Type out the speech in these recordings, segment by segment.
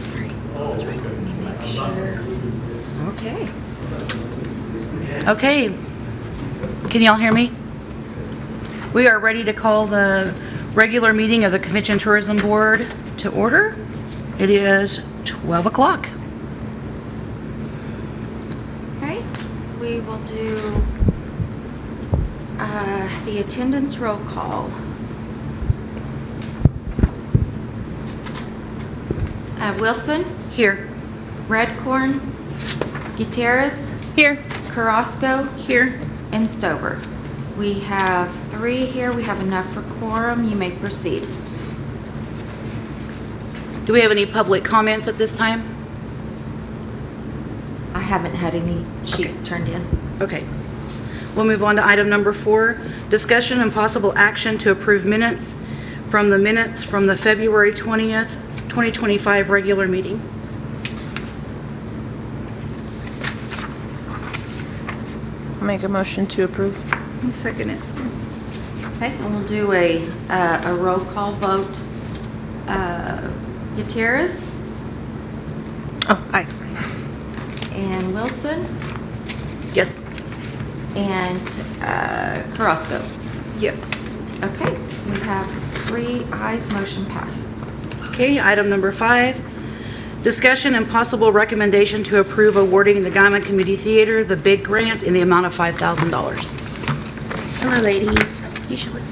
Sorry. Make sure. Okay. Okay. Can y'all hear me? We are ready to call the regular meeting of the Convention Tourism Board to order. It is 12 o'clock. Okay, we will do the attendance roll call. Wilson, Here. Redcorn, Gutierrez, Here. Carrasco, Here. and Stover. We have 3 here. We have enough for quorum. You may proceed. Do we have any public comments at this time? I haven't had any sheets turned in. Okay. We'll move on to item number 4, discussion and possible action to approve minutes from the February 20th, 2025 regular meeting. I'll make a motion to approve. Second it. Okay, and we'll do a roll call vote. Gutierrez Oh, aye. and Wilson Yes. and Carrasco. Yes. Okay, we have 3 ayes, motion passed. Okay, item number 5, discussion and possible recommendation to approve awarding the Guyman Community Theater the big grant in the amount of $5,000. Hello, ladies. You should.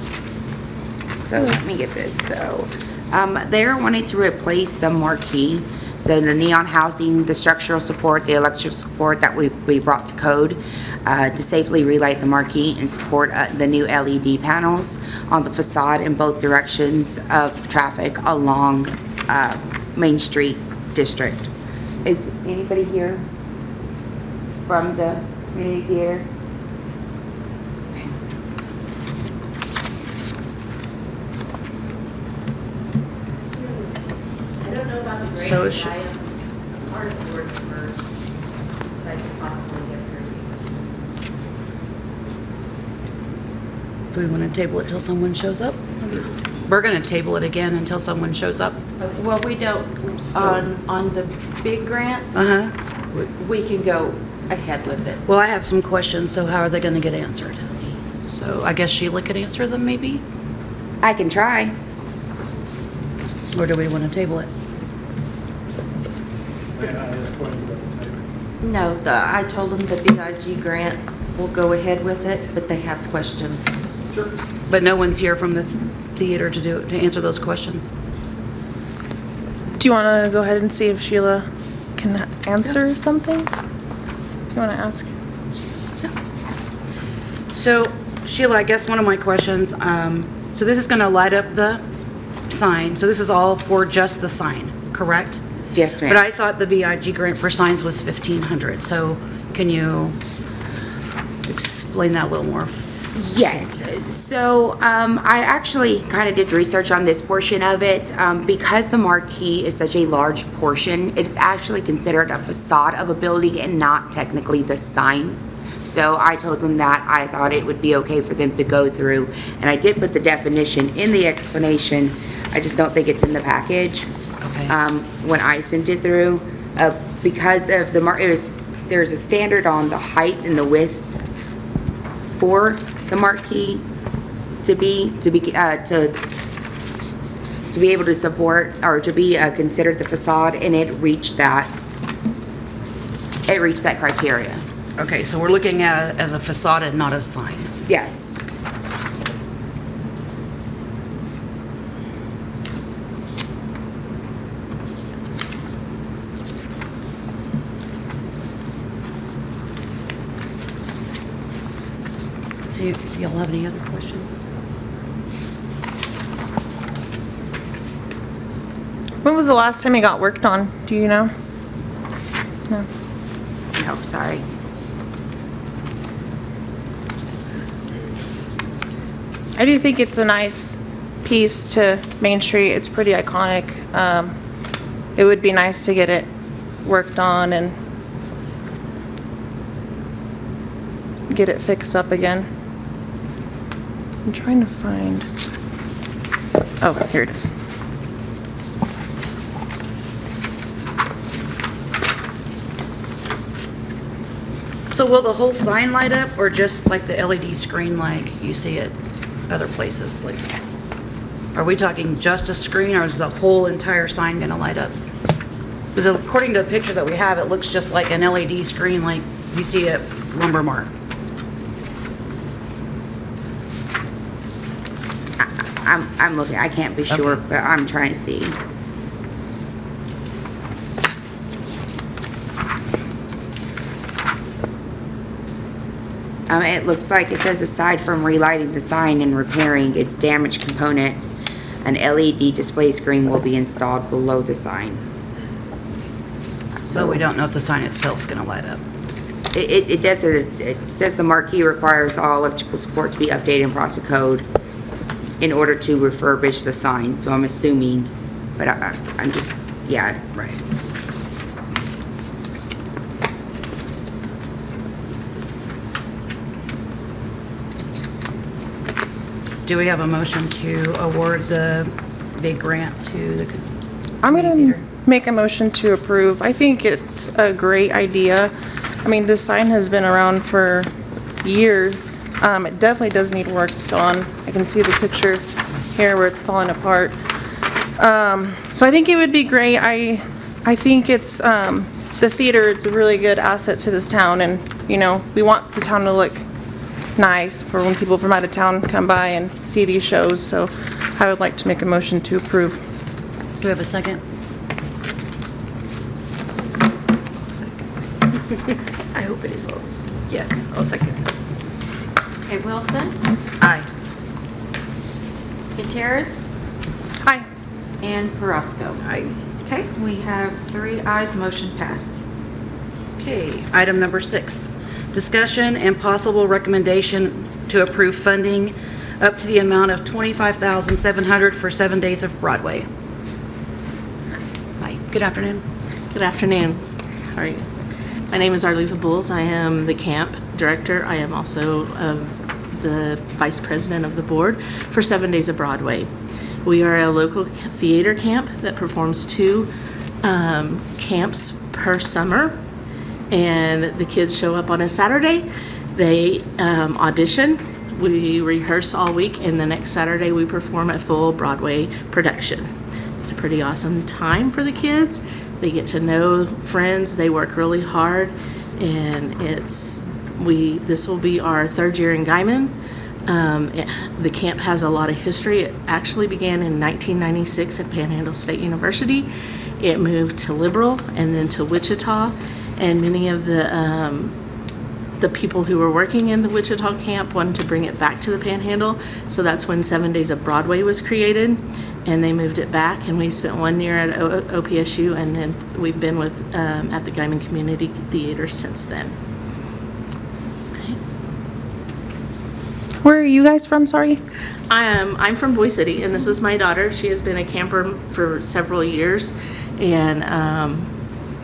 So let me get this. So they're wanting to replace the marquee. So the neon housing, the structural support, the electrical support that we brought to code to safely relight the marquee and support the new LED panels on the facade in both directions of traffic along Main Street District. Is anybody here from the community theater? I don't know about the grant. So it should- I am part of the board members that could possibly get through. Do we want to table it till someone shows up? We're going to table it again until someone shows up. Well, we don't, on the big grants, Uh-huh. we can go ahead with it. Well, I have some questions, so how are they going to get answered? So I guess Sheila could answer them maybe? I can try. Or do we want to table it? No, I told them the BIG grant, will go ahead with it, but they have questions. But no one's here from the theater to answer those questions. Do you want to go ahead and see if Sheila can answer something? You want to ask? So Sheila, I guess one of my questions, so this is going to light up the sign. So this is all for just the sign, correct? Yes, ma'am. But I thought the BIG grant for signs was $1,500. So can you explain that a little more? Yes, so I actually kind of did research on this portion of it. Because the marquee is such a large portion, it's actually considered a facade of a building and not technically the sign. So I told them that I thought it would be okay for them to go through, and I did put the definition in the explanation. I just don't think it's in the package. Okay. When I sent it through, because of there's a standard on the height and the width for the marquee to be able to support or to be considered the facade, and it reached that criteria. Okay, so we're looking at it as a facade and not a sign. Yes. So do y'all have any other questions? When was the last time it got worked on? Do you know? No. Nope, sorry. I do think it's a nice piece to Main Street. It's pretty iconic. It would be nice to get it worked on and get it fixed up again. I'm trying to find, oh, here it is. So will the whole sign light up, or just like the LED screen like you see at other places? Like, are we talking just a screen, or is the whole entire sign gonna light up? Because according to the picture that we have, it looks just like an LED screen like you see at Lumber Mart. I'm looking, I can't be sure, Okay. but I'm trying to see. It looks like it says aside from relighting the sign and repairing its damaged components, an LED display screen will be installed below the sign. So we don't know if the sign itself's gonna light up. It does, it says the marquee requires all electrical support to be updated and brought to code in order to refurbish the sign, so I'm assuming, but I'm just, yeah. Right. Do we have a motion to award the big grant to the I'm community gonna theater? make a motion to approve. I think it's a great idea. I mean, this sign has been around for years. It definitely does need work done. I can see the picture here where it's falling apart. So I think it would be great. I think it's, the theater, it's a really good asset to this town, and, you know, we want the town to look nice for when people from out of town come by and see these shows, so I would like to make a motion to approve. Do we have a second? I hope it is Lois. Yes, I'll second. Okay, Wilson, Aye. Gutierrez, Hi. and Carrasco. Aye. Okay, we have 3 ayes, motion passed. Okay, item number 6, discussion and possible recommendation to approve funding up to the amount of $25,700 for 7 days of Broadway. Hi, good afternoon. Good afternoon. How are you? My name is Arleva Bulls. I am the camp director. I am also the vice president of the board for 7 Days of Broadway. We are a local theater camp that performs 2 camps per summer. And the kids show up on a Saturday. They audition. We rehearse all week, and the next Saturday we perform a full Broadway production. It's a pretty awesome time for the kids. They get to know friends. They work really hard, and this will be our 3rd year in Guyman. The camp has a lot of history. It actually began in 1996 at Panhandle State University. It moved to Liberal and then to Wichita, and many of the people who were working in the Wichita camp wanted to bring it back to the Panhandle, so that's when 7 Days of Broadway was created, and they moved it back, and we spent 1 year at OPSU, and then we've been with at the Guyman Community Theater since then. Where are you guys from, sorry? I'm from Boise City, and this is my daughter. She has been a camper for several years, and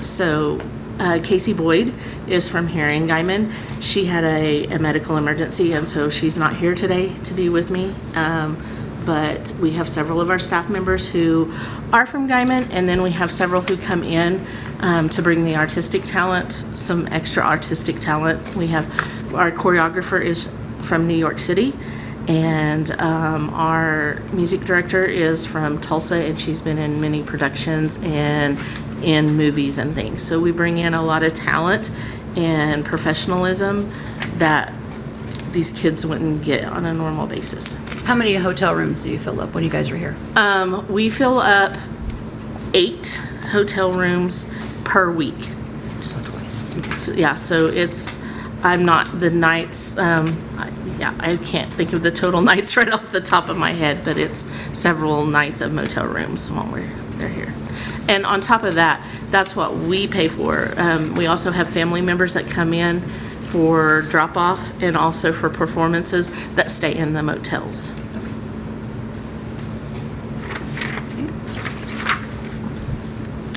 so Casey Boyd is from here in Guyman. She had a medical emergency, and so she's not here today to be with me. But we have several of our staff members who are from Guyman, and then we have several who come in to bring the artistic talent, some extra artistic talent. We have, our choreographer is from New York City, and our music director is from Tulsa, and she's been in many productions and in movies and things. So we bring in a lot of talent and professionalism that these kids wouldn't get on a normal basis. How many hotel rooms do you fill up when you guys are here? We fill up 8 hotel rooms per week. So twice. So, yeah, so it's, I'm not the nights, I can't think of the total nights right off the top of my head, but it's several nights of motel rooms while they're here. And on top of that, that's what we pay for. We also have family members that come in for drop-off and also for performances that stay in the motels.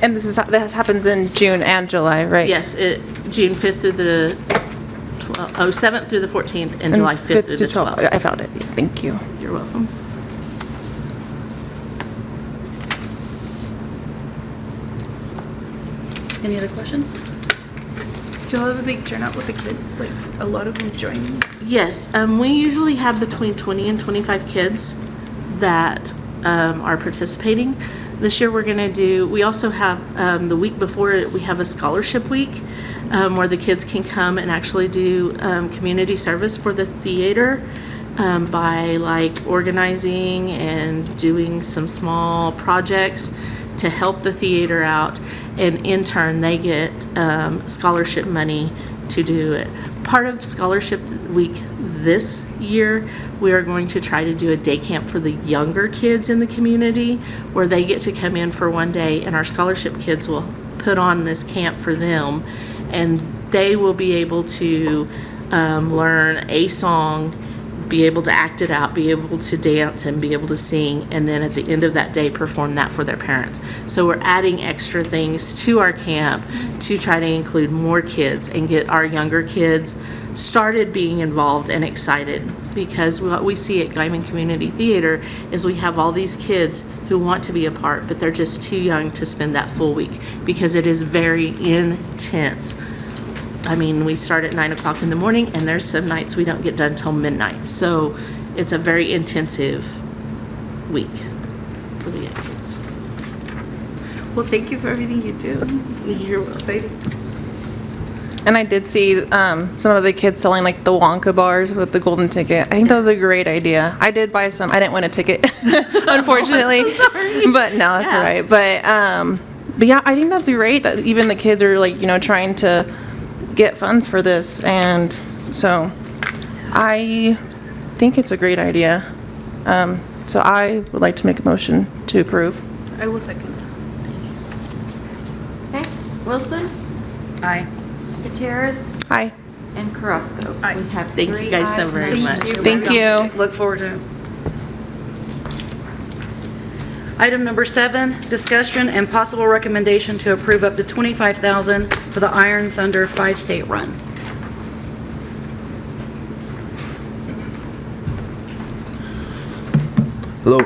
And this happens in June and July, right? Yes, June 5th through the 7th through the 14th, and July 5th through the 12th. I found it. Thank you. You're welcome. Any other questions? Do you all have a big turnout with the kids? Like, a lot of them join? Yes, we usually have between 20 and 25 kids that are participating. This year we're gonna do, we also have, the week before it, we have a scholarship week where the kids can come and actually do community service for the theater by like organizing and doing some small projects to help the theater out. And in turn, they get scholarship money to do it. Part of scholarship week this year, we are going to try to do a day camp for the younger kids in the community where they get to come in for one day and our scholarship kids will put on this camp for them and they will be able to learn a song, be able to act it out, be able to dance and be able to sing, and then at the end of that day perform that for their parents. So we're adding extra things to our camp to try to include more kids and get our younger kids started being involved and excited, because what we see at Guyman Community Theater is we have all these kids who want to be a part, but they're just too young to spend that full week because it is very intense. I mean, we start at 9 o'clock in the morning, and there's some nights we don't get done till midnight. So it's a very intensive week for the young kids. Well, thank you for everything you do. You're It's exciting. And I did see some of the kids selling like the Wonka bars with the golden ticket. I think that was a great idea. I did buy some. I didn't win a ticket, unfortunately. But no, that's all right. But yeah, I think that's great that even the kids are like, trying to get funds for this. And so I think it's a great idea. So I would like to make a motion to approve. I will second. Okay, Wilson, Aye. Gutierrez, Hi. and Carrasco. Aye. We have Thank you three guys so ayes, very no much. nays. Thank you. Look forward to it. Item number 7, discussion and possible recommendation to approve up to $25,000 for the Iron Thunder 5-state run. Hello,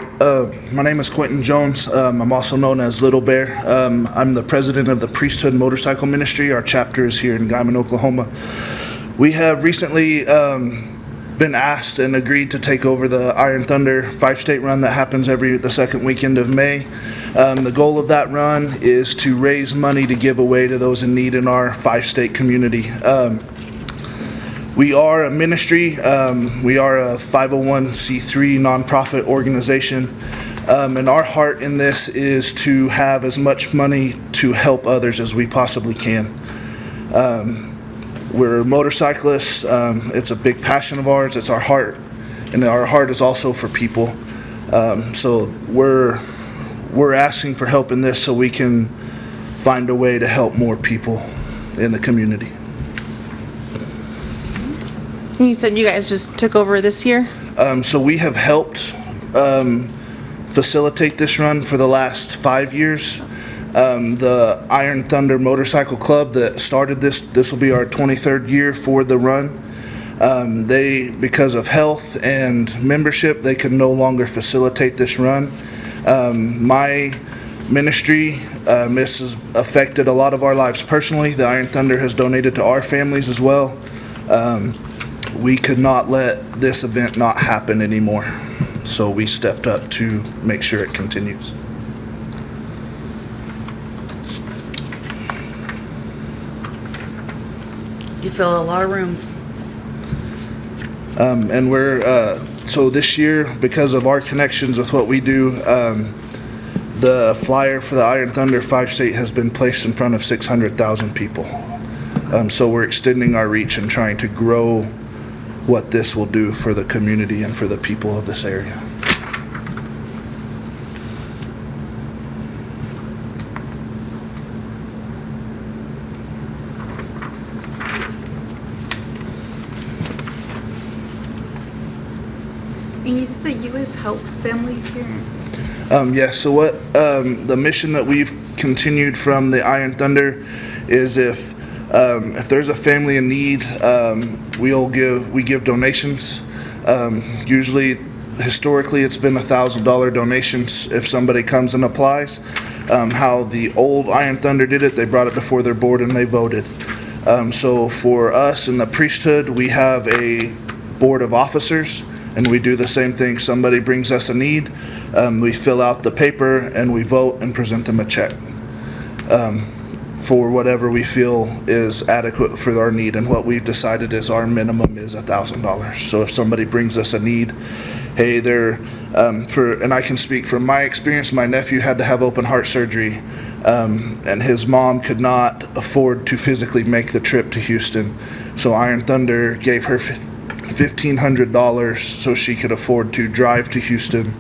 my name is Quentin Jones. I'm also known as Little Bear. I'm the president of the Priesthood Motorcycle Ministry. Our chapter is here in Guyman, Oklahoma. We have recently been asked and agreed to take over the Iron Thunder 5-state run that happens the second weekend of May. The goal of that run is to raise money to give away to those in need in our 5-state community. We are a ministry. We are a 501c3 nonprofit organization. And our heart in this is to have as much money to help others as we possibly can. We're motorcyclists. It's a big passion of ours. It's our heart. And our heart is also for people. So we're asking for help in this so we can find a way to help more people in the community. You said you guys just took over this year? So we have helped facilitate this run for the last 5 years. The Iron Thunder Motorcycle Club that started this will be our 23rd year for the run. Because of health and membership, they could no longer facilitate this run. My ministry, this has affected a lot of our lives personally. The Iron Thunder has donated to our families as well. We could not let this event not happen anymore. So we stepped up to make sure it continues. You fill a lot of rooms. And so this year, because of our connections with what we do, the flyer for the Iron Thunder 5-state has been placed in front of 600,000 people. So we're extending our reach and trying to grow what this will do for the community and for the people of this area. And you said that you guys help families here. Yes, so what the mission that we've continued from the Iron Thunder is if If there's a family in need, we give donations. Usually, historically, it's been $1,000 donations if somebody comes and applies. How the old Iron Thunder did it, they brought it before their board and they voted. So for us in the priesthood, we have a board of officers, and we do the same thing. Somebody brings us a need, we fill out the paper, and we vote and present them a check for whatever we feel is adequate for our need. And what we've decided is our minimum is $1,000. So if somebody brings us a need, hey, and I can speak from my experience, my nephew had to have open heart surgery, and his mom could not afford to physically make the trip to Houston. So Iron Thunder gave her $1,500 so she could afford to drive to Houston,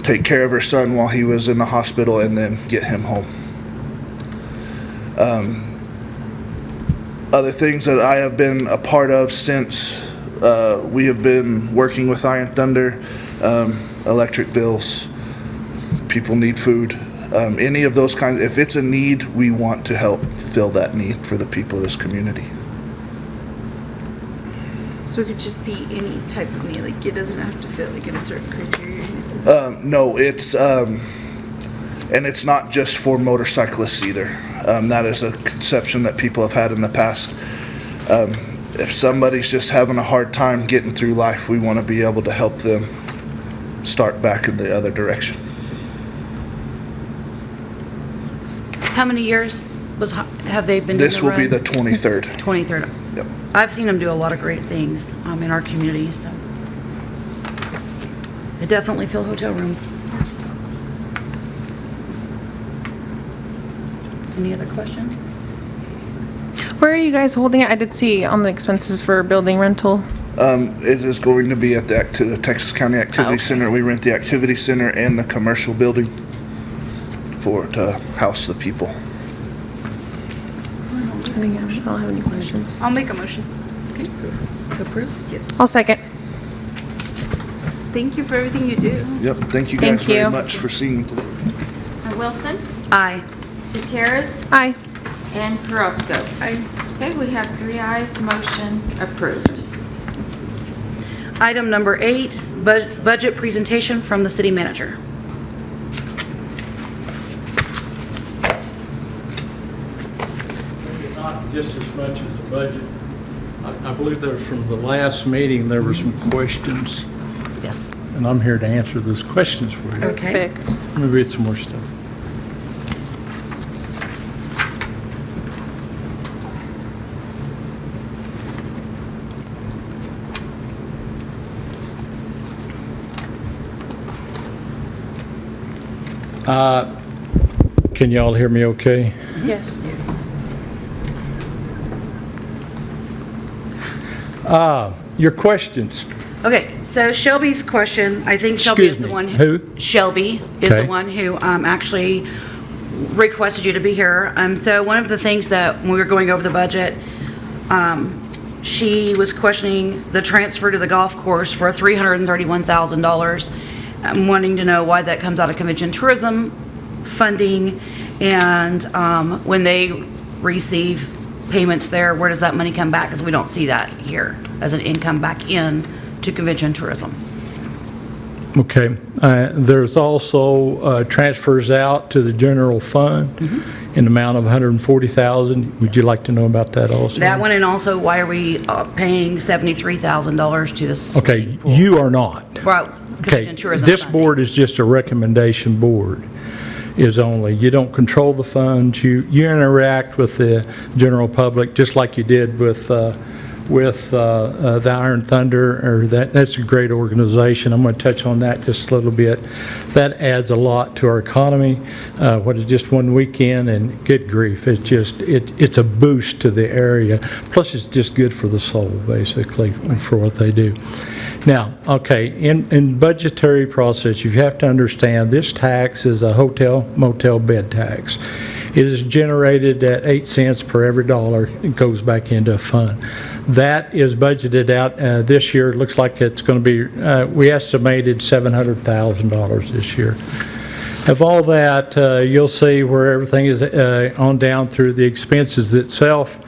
take care of her son while he was in the hospital, and then get him home. Other things that I have been a part of since we have been working with Iron Thunder, electric bills, people need food, any of those kinds. If it's a need, we want to help fill that need for the people of this community. So it could just be any type of need, like it doesn't have to fit like in a certain criteria or anything? No, and it's not just for motorcyclists either. That is a conception that people have had in the past. If somebody's just having a hard time getting through life, we want to be able to help them start back in the other direction. How many years have they been doing This the will be run? the 23rd. 23rd. Yep. I've seen them do a lot of great things in our community, so. They definitely fill hotel rooms. Any other questions? Where are you guys holding it? I did see on the expenses for building rental. It is going to be at the Texas County Activity Center. We rent the activity center and the commercial building to house the people. I think I don't have any questions. I'll make a motion. Approve? Yes. I'll second. Thank you for everything you do. Yep, thank you Thank guys very you. much for seeing me today. Wilson, Aye. Gutierrez, Aye. and Carrasco. I Okay, we have 3 ayes, motion approved. Item number 8, budget presentation from the city manager. Maybe not just as much as the budget. I believe there from the last meeting, there were some questions, Yes. and I'm here to answer those questions for you. Okay. Perfect. Let me read some more stuff. Can y'all hear me okay? Yes. Your questions. Okay, so Shelby's question, I think Shelby is Excuse the me, one. who? Shelby is the Okay. one who actually requested you to be here. So one of the things that when we were going over the budget, she was questioning the transfer to the golf course for $331,000. I'm wanting to know why that comes out of convention tourism funding, and when they receive payments there, where does that money come back? Because we don't see that here as an income back in to convention tourism. Okay. There's also transfers out to the general fund in the amount of $140,000. Would you like to know about that also? That one, and also why are we paying $73,000 to this? Okay, you are not. Well, Okay, convention tourism this funding. board is just a recommendation board, is only. You don't control the funds. You interact with the general public, just like you did with the Iron Thunder, or that's a great organization. I'm going to touch on that just a little bit. That adds a lot to our economy. What is just one weekend, and good grief, it's a boost to the area. Plus, it's just good for the soul, basically, for what they do. Now, okay, in budgetary process, you have to understand this tax is a hotel motel bed tax. It is generated at 8 cents per every dollar. It goes back into a fund. That is budgeted out this year. It looks like it's going to be, we estimated $700,000 this year. Of all that, you'll see where everything is on down through the expenses itself.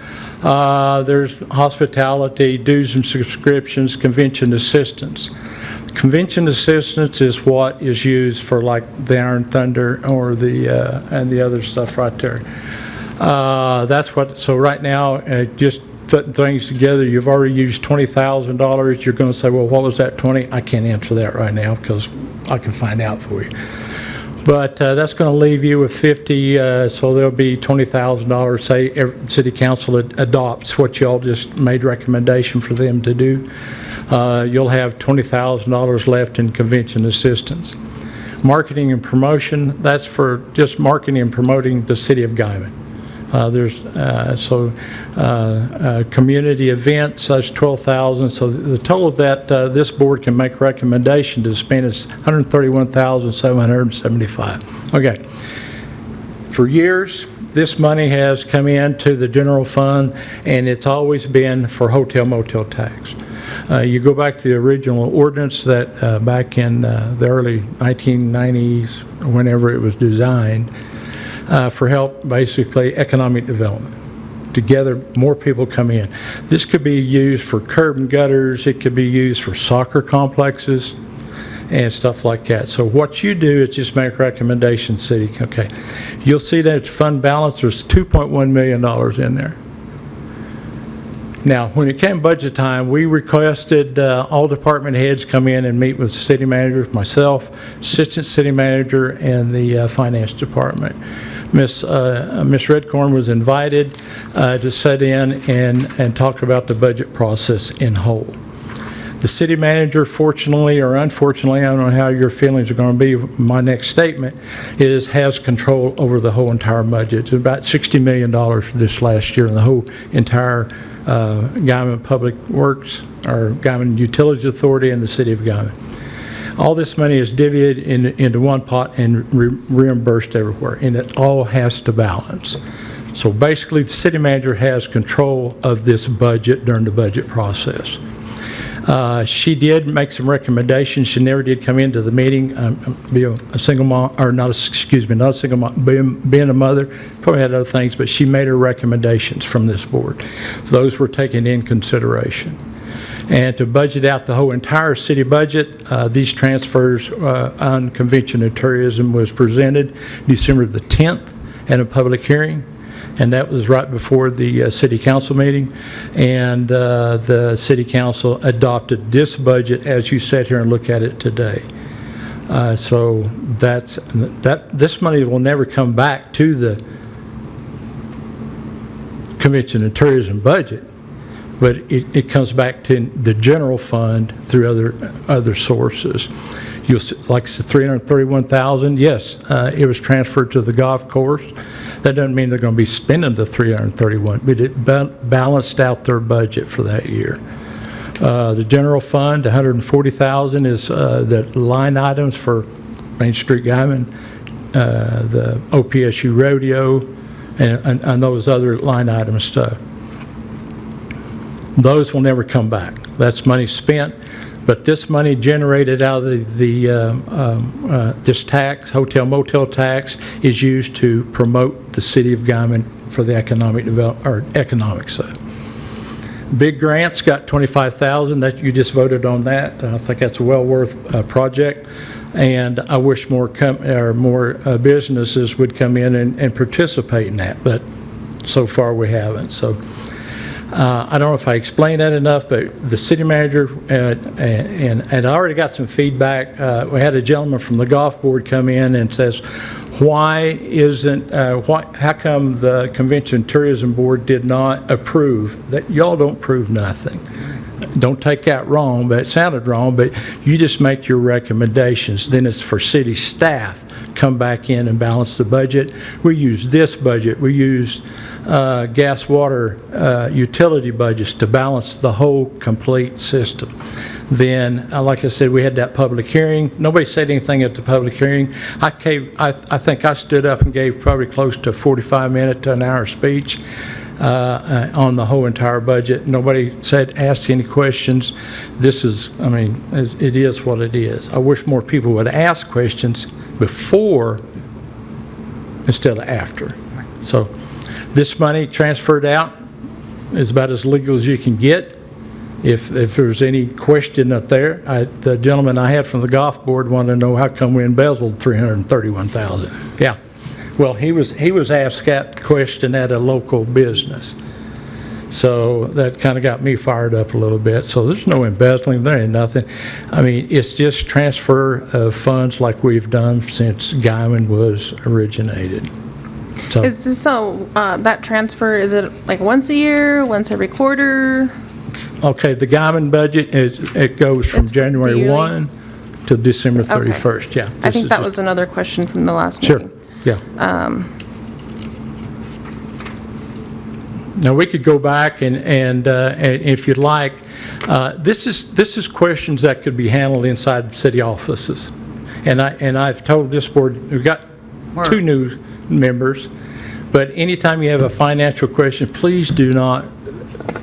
There's hospitality, dues and subscriptions, convention assistance. Convention assistance is what is used for like the Iron Thunder or and the other stuff right there. That's what, so right now, just putting things together, you've already used $20,000. You're going to say, well, what was that 20? I can't answer that right now because I can find out for you. But that's going to leave you with 50, so there'll be $20,000, say city council adopts what y'all just made recommendation for them to do. You'll have $20,000 left in convention assistance. Marketing and promotion, that's for just marketing and promoting the city of Guyman. Community events, that's $12,000. So the total that this board can make recommendation to spend is $131,775. Okay. For years, this money has come into the general fund, and it's always been for hotel motel tax. You go back to the original ordinance that back in the early 1990s, whenever it was designed, for help, basically, economic development. Together, more people come in. This could be used for curb and gutters. It could be used for soccer complexes and stuff like that. So what you do is just make recommendations, city. Okay. You'll see that fund balance, there's $2.1 million in there. Now, when it came budget time, we requested all department heads come in and meet with the city manager, myself, assistant city manager, and the finance department. Miss Redcorn was invited to sit in and talk about the budget process in whole. The city manager, fortunately or unfortunately, I don't know how your feelings are going to be, my next statement has control over the whole entire budget. It's about $60 million for this last year in the whole entire Guyman Public Works, or Guyman Utilities Authority, and the city of Guyman. All this money is divvied into one pot and reimbursed everywhere, and it all has to balance. So basically, the city manager has control of this budget during the budget process. She did make some recommendations. She never did come into the meeting, be a single mom, or not a single mom, being a mother, probably had other things, but she made her recommendations from this board. Those were taken in consideration. And to budget out the whole entire city budget, these transfers on convention and tourism was presented December the 10th at a public hearing, and that was right before the city council meeting. And the city council adopted this budget as you sat here and look at it today. So this money will never come back to the convention and tourism budget, but it comes back to the general fund through other sources. You'll see, like the $331,000, yes, it was transferred to the golf course. That doesn't mean they're going to be spending the $331, but it balanced out their budget for that year. The general fund, $140,000 is the line items for Main Street Guyman, the OPSU rodeo, and those other line item stuff. Those will never come back. That's money spent, but this money generated out of this tax, hotel motel tax, is used to promote the city of Guyman for the economic development, or economic side. Big grants got $25,000. That you just voted on that. I think that's a well worth project, and I wish more businesses would come in and participate in that, but so far we haven't. So. I don't know if I explained that enough, but the city manager, and I already got some feedback. We had a gentleman from the golf board come in and says, how come the Convention and Tourism Board did not approve? That y'all don't prove nothing. Don't take that wrong, but it sounded wrong, but you just make your recommendations. Then it's for city staff come back in and balance the budget. We use this budget. We use gas, water, utility budgets to balance the whole complete system. Then, like I said, we had that public hearing. Nobody said anything at the public hearing. I think I stood up and gave probably close to a 45-minute to an hour speech on the whole entire budget. Nobody asked any questions. This is, it is what it is. I wish more people would ask questions before instead of after. So this money transferred out, is about as legal as you can get. If there's any question up there, the gentleman I had from the golf board wanted to know how come we embezzled $331,000. Yeah, well, he was asked that question at a local business. So that kind of got me fired up a little bit. So there's no embezzling, there ain't nothing. I mean, it's just transfer of funds like we've done since Guyman was originated. So, Is this that transfer, is it like once a year, once every quarter? okay, the Guyman budget it goes from It's January yearly? 1 to December Okay. 31st, yeah. I This think is that just- was another question from the last Sure, meeting. yeah. Now, we could go back and if you'd like, this is questions that could be handled inside the city offices. And I've told this board, we've got two new members, but anytime you have a financial question, please do not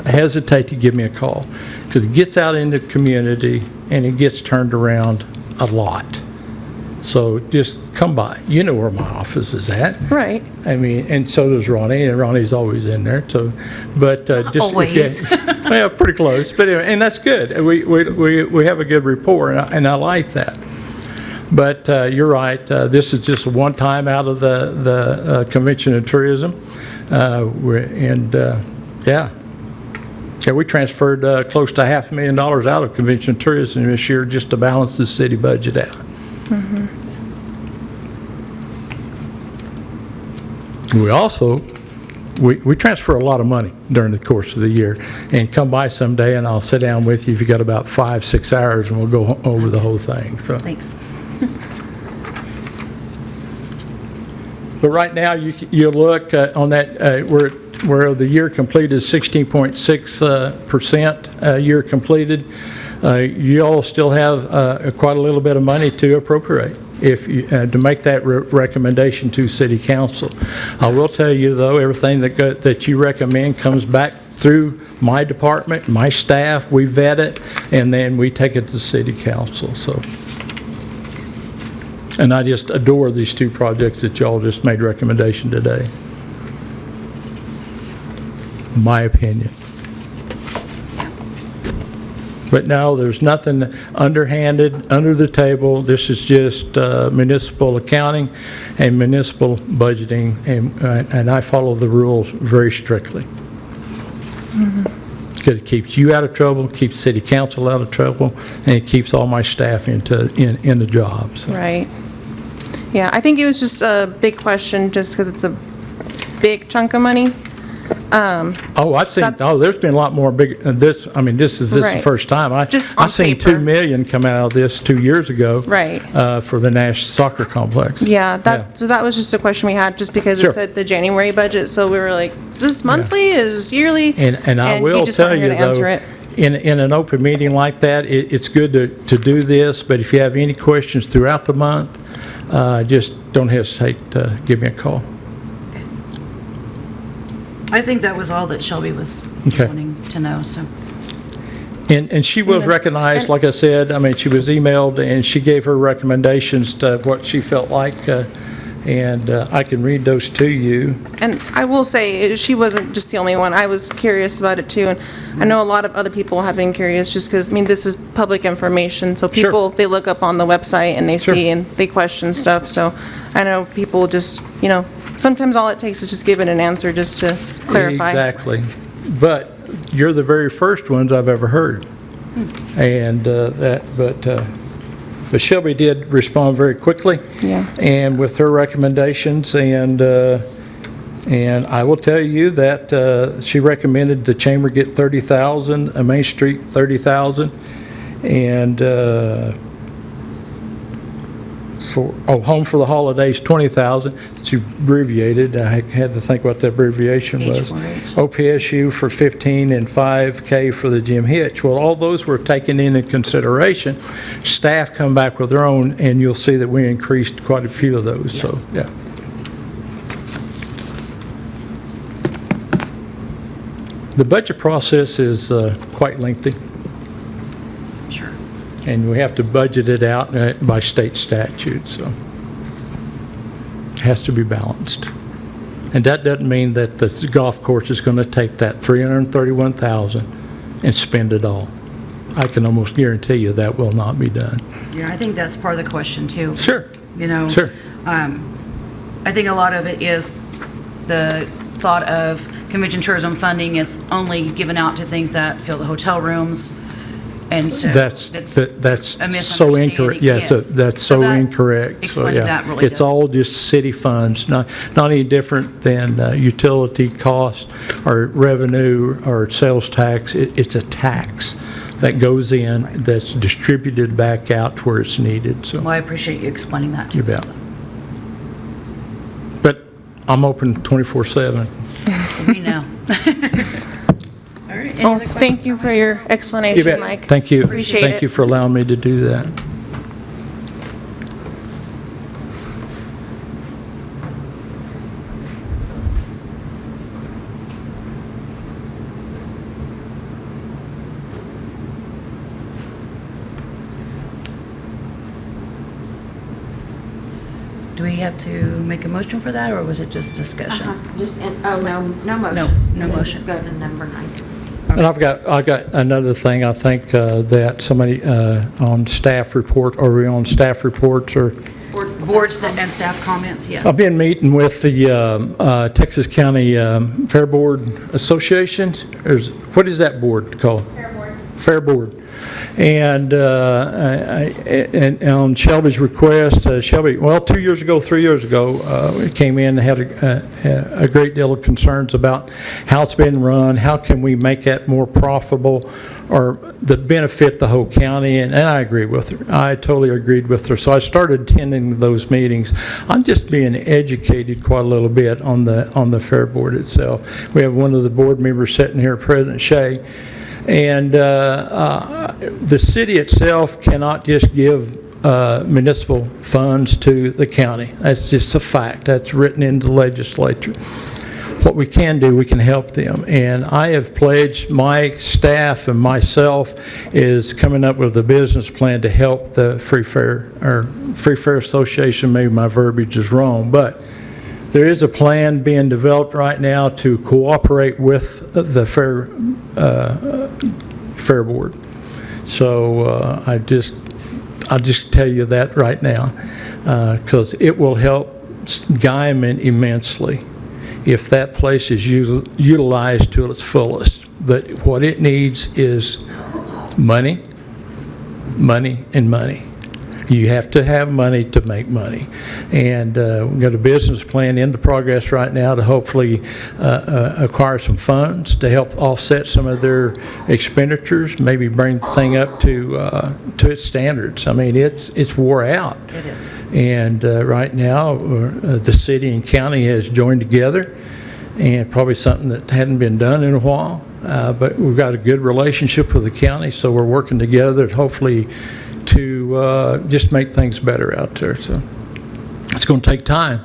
hesitate to give me a call, because it gets out in the community and it gets turned around a lot. So just come by. You know where my office is at. Right. I mean, and so does Ronnie, and Ronnie's always in there, so, but just. Always. Well, pretty close, but anyway, and that's good. We have a good rapport, and I like that. But you're right, this is just one time out of the Convention of Tourism, yeah. Yeah, we transferred close to $500,000 out of Convention of Tourism this year just to balance the city budget out. We also, we transfer a lot of money during the course of the year, and come by someday and I'll sit down with you if you got about 5-6 hours and we'll go over the whole thing, so. Thanks. But right now, you look on that, where the year completed is 16.6% year completed. You all still have quite a little bit of money to appropriate to make that recommendation to City Council. I will tell you, though, everything that you recommend comes back through my department, my staff. We vet it, and then we take it to City Council. So. And I just adore these two projects that y'all just made recommendation today. My opinion. But no, there's nothing underhanded, under the table. This is just municipal accounting and municipal budgeting, and I follow the rules very strictly. Because it keeps you out of trouble, keeps City Council out of trouble, and it keeps all my staff in the job. So. Right. Yeah, I think it was just a big question, just because it's a big chunk of money. Oh, I've seen, That's- there's been a lot more big, this is the Right. first time. Just on I've seen paper. $2 million come out of this 2 years ago. Right. For the Nash Soccer Complex. Yeah, so that was just a question we had, just because Sure. it said the January budget, so we were like, is this monthly, is this yearly? And I we will just tell weren't here you, to answer though, it. in an open meeting like that, it's good to do this, but if you have any questions throughout the month, just don't hesitate to give me a call. I think that was all that Shelby was Okay. wanting to know, so. And she was then- recognized, and- like I said, I mean, she was emailed, and she gave her recommendations to what she felt like, and I can read those to you. And I will say, she wasn't just the only one. I was curious about it too, and I know a lot of other people have been curious, just because, I mean, this is public information, so Sure. people, they look up on the website and they Sure. see and they question stuff, so I know people just, sometimes all it takes is just giving an answer just to clarify. Exactly. But you're the very first ones I've ever heard. And but Shelby did respond very quickly. Yeah. And with her recommendations, and I will tell you that she recommended the chamber get $30,000, Main Street $30,000, and Home for the Holidays, $20,000. She abbreviated. I had to think what the abbreviation was. H4H. OPSU for 15 and 5K for the Jim Hitch. Well, all those were taken into consideration. Staff come back with their own, and you'll see that we increased quite a few of those. Yes. So, yeah. The budget process is quite lengthy. Sure. And we have to budget it out by state statute, so it has to be balanced. And that doesn't mean that the golf course is going to take that $331,000 and spend it all. I can almost guarantee you that will not be done. Yeah, I think that's part of the question too. Sure. You know? Sure. I think a lot of it is the thought of convention tourism funding is only given out to things that fill the hotel rooms. And so That's a so misunderstanding. incorrect. Yes, that's so incorrect. So, Explaining yeah, that really it's does. all just city funds, not any different than utility cost or revenue or sales tax. It's a tax that goes in that's distributed back out to where it's needed, so. Well, I appreciate you explaining that to You us. bet. But I'm open 24/7. We know. All right. any Well, other thank you for your You explanation, bet. Mike. Thank you. Appreciate Thank it. you for allowing me to do that. Do we have to make a motion for that, or was it just discussion? Just, no motion. No motion. Just go to number 9. And I've got another thing, I think, that somebody on staff report, are we on staff reports or? Boards and staff comments, yes. I've been meeting with the Texas County Fair Board Association. What is that board called? Fair Board. Fair Board. And on Shelby's request, Shelby, 3 years ago, we came in and had a great deal of concerns about how it's been run, how can we make that more profitable or the benefit the whole county, and I agree with her. I totally agreed with her. So I started attending those meetings. I'm just being educated quite a little bit on the Fair Board itself. We have one of the board members sitting here, President Shea, and the city itself cannot just give municipal funds to the county. That's just a fact. That's written into the legislature. What we can do, we can help them. And I have pledged my staff and myself is coming up with a business plan to help the Free Fair Association. Maybe my verbiage is wrong, but there is a plan being developed right now to cooperate with the Fair Board. So I'll just tell you that right now, because it will help Guyman immensely if that place is utilized to its fullest. But what it needs is money, money, and money. You have to have money to make money. And we've got a business plan in the progress right now to hopefully acquire some funds to help offset some of their expenditures, maybe bring the thing up to its standards. I mean, it's wore out. It is. And right now, the city and county has joined together, and probably something that hadn't been done in a while. But we've got a good relationship with the county, so we're working together to hopefully to just make things better out there. So it's going to take time,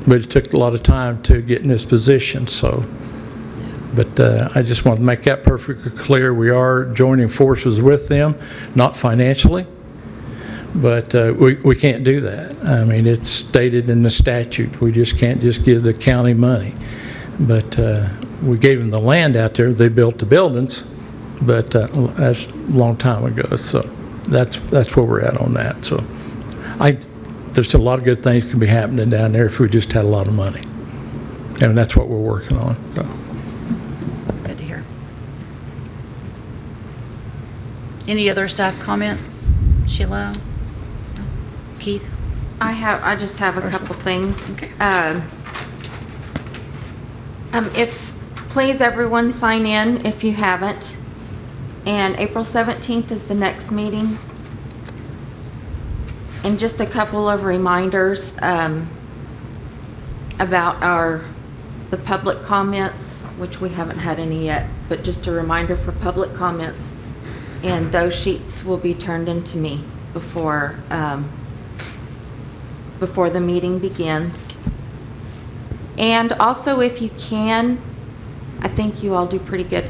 but it took a lot of time to get in this position. So, but I just want to make that perfectly clear. We are joining forces with them, not financially, but we can't do that. I mean, it's stated in the statute. We just can't just give the county money. But we gave them the land out there. They built the buildings, but that's a long time ago. So that's where we're at on that. So there's a lot of good things can be happening down there if we just had a lot of money. And that's what we're working on. So. Good to hear. Any other staff comments? Sheila? No? Keith? I just have a couple things. Okay. Please everyone sign in if you haven't. And April 17th is the next meeting. And just a couple of reminders about the public comments, which we haven't had any yet, but just a reminder for public comments. And those sheets will be turned into me before the meeting begins. And also, if you can, I think you all do pretty good,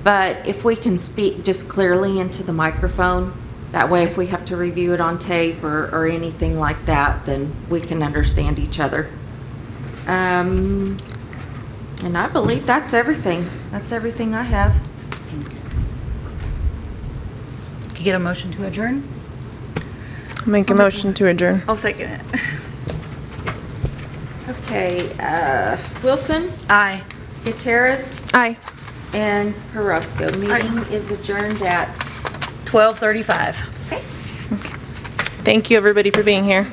but if we can speak just clearly into the microphone, that way if we have to review it on tape or anything like that, then we can understand each other. And I believe that's everything. That's everything I have. Can you get a motion to adjourn? Make a motion to adjourn. I'll second it. Okay, Wilson, Aye. Gutierrez, Aye. and Carrasco. Meeting is adjourned at 12:35. Thank you, everybody, for being here.